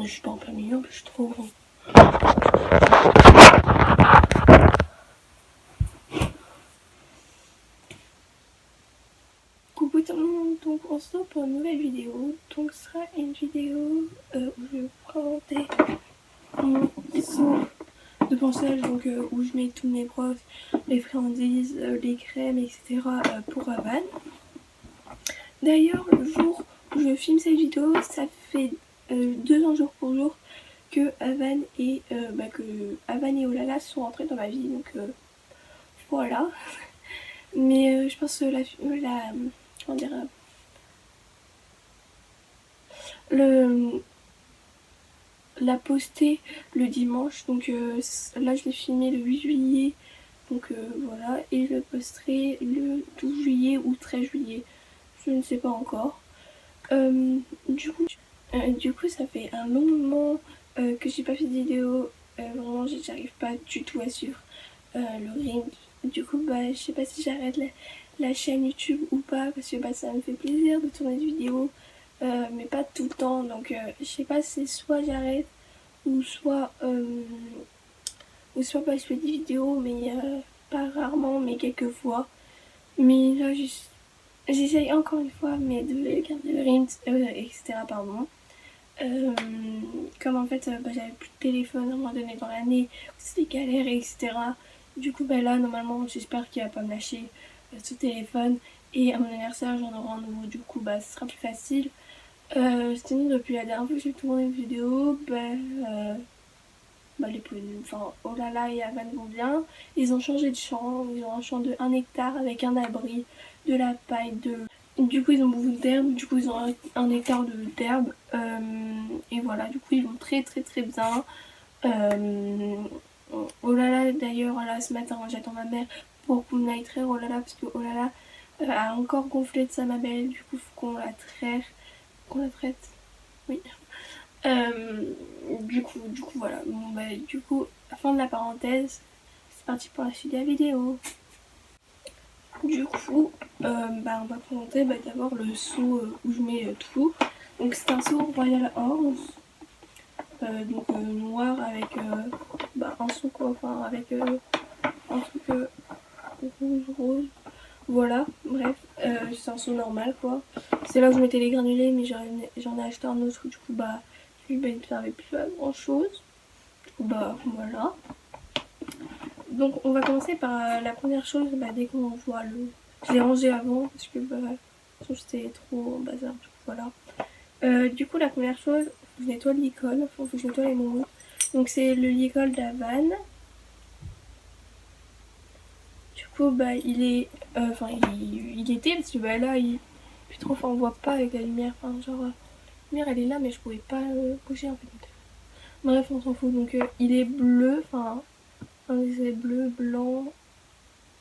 Je suis pas en plein milieu, je suis trop grand. Coucou tout le monde, donc on se retrouve pour une nouvelle vidéo. Donc ce sera une vidéo où je vais vous présenter mon saut de ponçage, donc où je mets tous mes brosses, les friandises, les crèmes, etc. Pour Havane. D'ailleurs, le jour où je filme cette vidéo, ça fait 2 ans jour pour jour que Havane et Olala sont rentrés dans ma vie, donc voilà. Mais je pense que comment dire, la poster le dimanche, donc là je l'ai filmé le 8 juillet, donc voilà, et je le posterai le 12 juillet ou 13 juillet, je ne sais pas encore. Du coup ça fait un long moment que j'ai pas fait de vidéo, vraiment j'arrive pas du tout à suivre le rythme. Du coup je sais pas si j'arrête la chaîne YouTube ou pas, parce que ça me fait plaisir de tourner des vidéos, mais pas tout le temps, donc je sais pas si soit j'arrête ou soit je fais des vidéos, mais pas rarement, mais quelques fois. Mais là j'essaye encore une fois, mais de garder le rythme, etc. Pardon. Comme en fait j'avais plus de téléphone à un moment donné dans l'année, c'était galère, etc. Du coup là normalement j'espère qu'il va pas me lâcher ce téléphone, et à mon anniversaire j'en aurai un nouveau, du coup ce sera plus facile. Sinon depuis la dernière fois que j'ai tourné une vidéo, Olala et Havane vont bien. Ils ont changé de champ, ils ont un champ de 1 hectare avec un abri, de la paille, du coup ils ont beaucoup d'herbe, du coup ils ont un hectare d'herbe, et voilà, du coup ils vont très très très bien. Olala d'ailleurs, là ce matin j'attends ma mère pour qu'on aille traire Olala, parce que Olala a encore gonflé de sa mamelle, du coup faut qu'on la traite, oui. Du coup voilà, du coup fin de la parenthèse, c'est parti pour la suite de la vidéo. Du coup on va présenter d'abord le seau où je mets tout. Donc c'est un seau Royal Horse, noir avec un seau quoi, enfin avec un truc rose, voilà, bref, c'est un seau normal quoi. C'est là où je mettais les granulés, mais j'en ai acheté un autre, du coup il ne servait plus à grand chose. Voilà. Donc on va commencer par la première chose, dès qu'on voit le... Je l'ai rangé avant parce que c'était trop en bazar, du coup voilà. Du coup la première chose, faut que je nettoie le licol, faut que je nettoie les moments. Donc c'est le licol d'Havane. Du coup il est... il était, parce que là il... Plus trop, on voit pas avec la lumière, la lumière elle est là mais je pouvais pas bouger en fait. Bref on s'en fout, donc il est bleu, c'est bleu, blanc,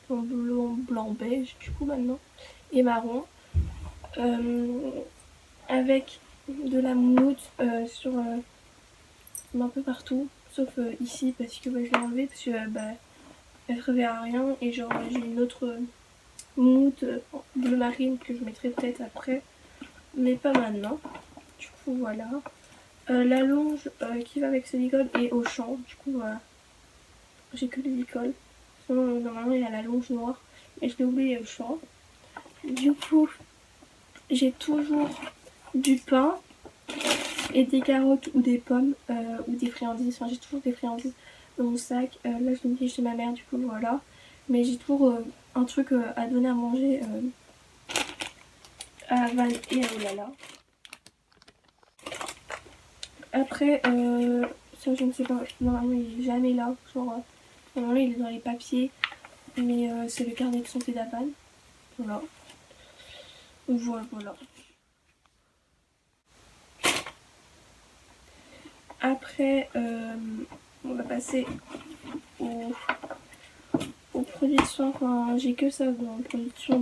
blanc beige du coup maintenant, et marron, avec de la mousse sur un peu partout, sauf ici parce que je l'ai enlevé parce que elle servait à rien, et j'ai une autre mousse bleu marine que je mettrai peut-être après, mais pas maintenant. Du coup voilà. La longe qui va avec ce licol est au champ, du coup voilà. J'ai que le licol. Sinon normalement il y a la longe noire, mais je l'ai oublié au champ. Du coup j'ai toujours du pain et des carottes ou des pommes ou des friandises. Enfin, j'ai toujours des friandises dans mon sac. Là, je l'ai mis chez ma mère, du coup, voilà. Mais j'ai toujours un truc à donner à manger à Van et à Olala. Après, ça, je ne sais pas. Normalement, il est jamais là. Genre, normalement, il est dans les papiers. Mais c'est le carnet de santé d'Avan. Voilà. Voilà, voilà. Après, on va passer aux produits de soins. Enfin, j'ai que ça dans les produits de soins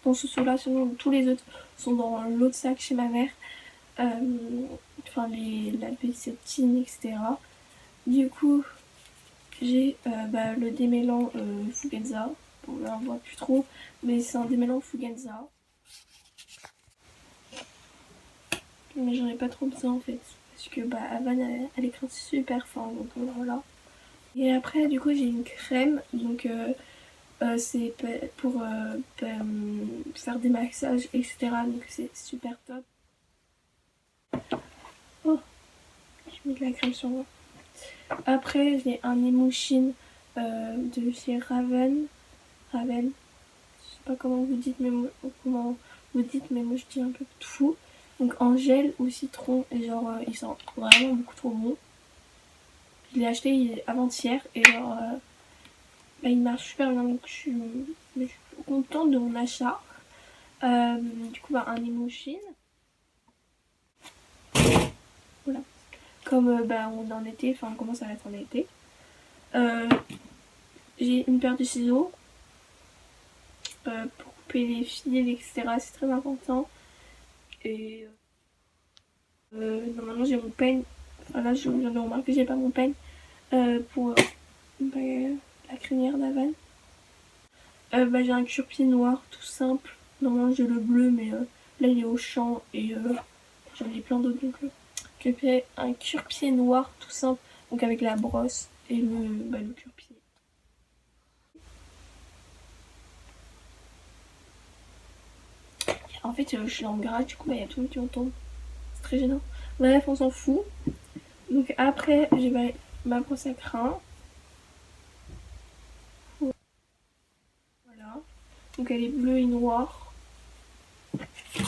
dans ce seau-là. Sinon, tous les autres sont dans l'autre sac chez ma mère. Enfin, la bécétine, etc. Du coup, j'ai le démêlant Fugenza. Bon, là, on voit plus trop, mais c'est un démêlant Fugenza. Mais j'en ai pas trop besoin en fait. Parce que Havane, elle écrase super fort, donc voilà. Et après, du coup, j'ai une crème, donc c'est pour faire des massages, etc. Donc c'est super top. Oh, je mets de la crème sur moi. Après, j'ai un Emouchine de chez Raven. Raven. Je sais pas comment vous dites, mais moi je dis un peu tout. Donc en gel au citron, et genre il sent vraiment beaucoup trop bon. Je l'ai acheté avant-hier et genre il marche super bien, donc je suis contente de mon achat. Du coup un Emouchine. Voilà. Comme on est en été, enfin on commence à être en été. J'ai une paire de ciseaux pour couper les fils, etc. C'est très important. Et normalement j'ai mon peigne. Enfin là je viens de remarquer que j'ai pas mon peigne pour la crinière d'Avan. J'ai un cure-pied noir tout simple. Normalement j'ai le bleu mais là il est au champ et j'en ai plein d'autres donc un cure-pied noir tout simple. Donc avec la brosse et le cure-pied. En fait je suis en gras du coup il y a tout le monde qui m'entend. C'est très gênant. Bref on s'en fout. Donc après j'ai ma brosse à crins. Voilà. Donc elle est bleue et noire.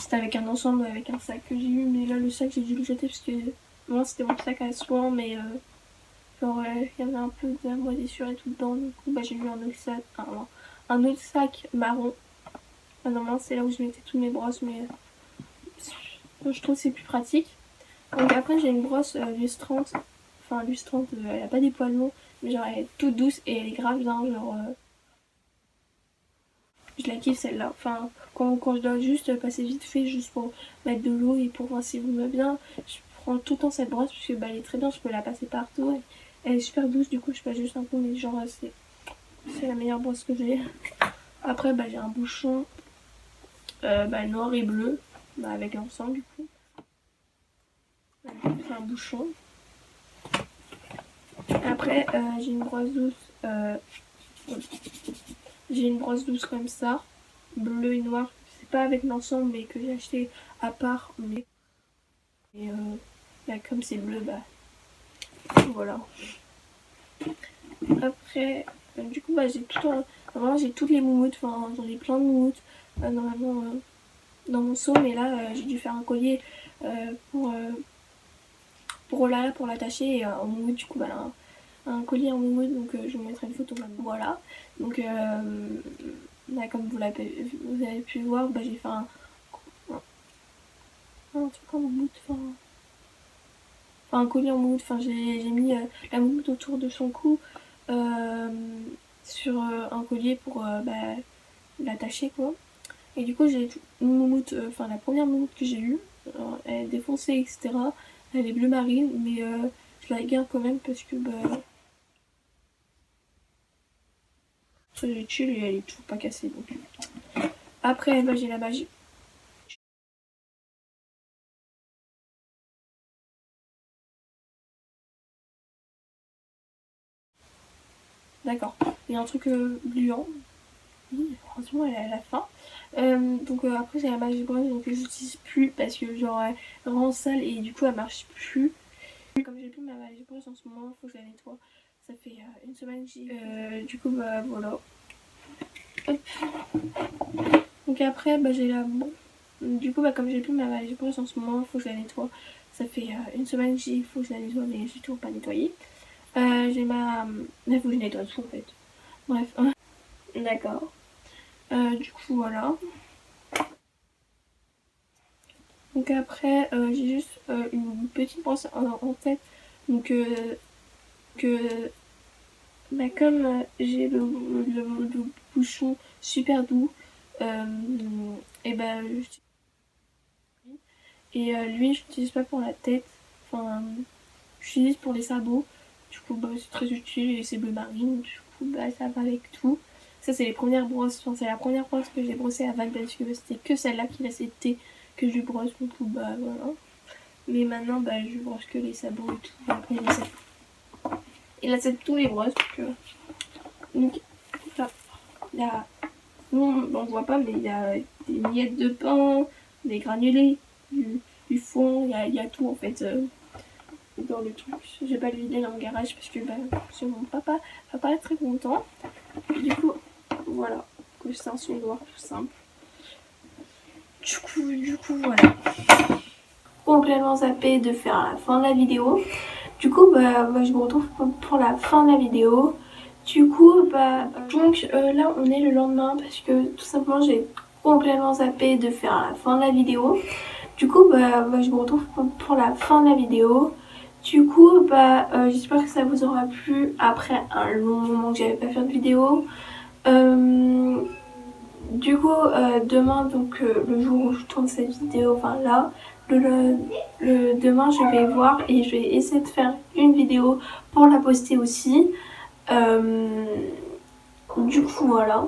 C'était avec un ensemble, avec un sac que j'ai eu, mais là le sac j'ai dû le jeter parce que moi c'était mon sac à soins, mais genre il y avait un peu de moisissure et tout dedans, du coup j'ai eu un autre sac marron. Normalement c'est là où je mettais toutes mes brosses, mais je trouve que c'est plus pratique. Donc après j'ai une brosse lustrante, enfin lustrante, elle a pas des poils longs, mais genre elle est toute douce et elle est grave bien, genre je la kiffe celle-là. Enfin, quand je dois juste passer vite fait, juste pour mettre de l'eau et pour voir si vous va bien, je prends tout le temps cette brosse parce que elle est très bien, je peux la passer partout. Elle est super douce, du coup je passe juste un peu, mais genre c'est la meilleure brosse que j'ai. Après j'ai un bouchon noir et bleu, avec l'ensemble du coup. C'est un bouchon. Après j'ai une brosse douce. J'ai une brosse douce comme ça, bleu et noir. C'est pas avec l'ensemble mais que j'ai acheté à part. Mais et comme c'est bleu, voilà. Après, du coup j'ai normalement j'ai toutes les moumoutes, enfin j'en ai plein de moumoutes normalement dans mon seau, mais là j'ai dû faire un collier pour Olala pour l'attacher et en moumoute, du coup un collier en moumoute, donc je vous mettrai une photo maintenant. Voilà, donc comme vous avez pu voir, j'ai fait un truc en moumoute, enfin un collier en moumoute, enfin j'ai mis la moumoute autour de son cou sur un collier pour l'attacher quoi. Et du coup j'ai une moumoute, la première moumoute que j'ai eue, elle est défoncée etc. Elle est bleu marine mais je la garde quand même parce que très utile et elle est toujours pas cassée donc. Après j'ai la magie. D'accord. Il y a un truc gluant. Oui, franchement elle est à la fin. Donc après j'ai la Magic Brush donc je l'utilise plus parce que genre elle rend sale et du coup elle marche plus. Comme j'ai plus ma Magic Brush en ce moment, il faut que je la nettoie. Ça fait une semaine que j'y du coup bah voilà. Hop. Donc après bah j'ai la... Bon. Du coup bah comme j'ai plus ma Magic Brush en ce moment, il faut que je la nettoie. Ça fait une semaine que il faut que je la nettoie mais j'ai toujours pas nettoyé. J'ai ma... Il faut que je nettoie tout en fait. Bref. D'accord. Du coup voilà. Donc après j'ai juste une petite brosse en tête. Donc bah, comme j'ai le bouchon super doux et bah lui je l'utilise pas pour la tête. Enfin j'utilise pour les sabots. Du coup bah c'est très utile et c'est bleu marine. Du coup bah ça va avec tout. Ça c'est les premières brosses. Enfin c'est la première brosse que j'ai brossée avant parce que c'était que celle-là qui restait que je brosse. Du coup bah voilà. Mais maintenant bah je brosse que les sabots et tout. Après les sabots. Et là c'est tous les brosses. Donc là il y a... Non, on voit pas mais il y a des miettes de pain, des granulés, du fond, il y a tout en fait dans le truc. J'ai pas le vider dans mon garage parce que bah, mon papa va pas être très content. Du coup, voilà, que c'est un sondoir tout simple. Du coup voilà. Complètement zappé de faire la fin de la vidéo. Du coup, bah, je me retrouve pour la fin de la vidéo. Du coup, bah, donc là on est le lendemain parce que tout simplement j'ai complètement zappé de faire la fin de la vidéo. Du coup, bah, je me retrouve pour la fin de la vidéo. Du coup, bah, j'espère que ça vous aura plu après un long moment que j'avais pas fait de vidéo. Du coup, demain, donc le jour où je tourne cette vidéo, enfin là, demain je vais voir et je vais essayer de faire une vidéo pour la poster aussi. Du coup, voilà.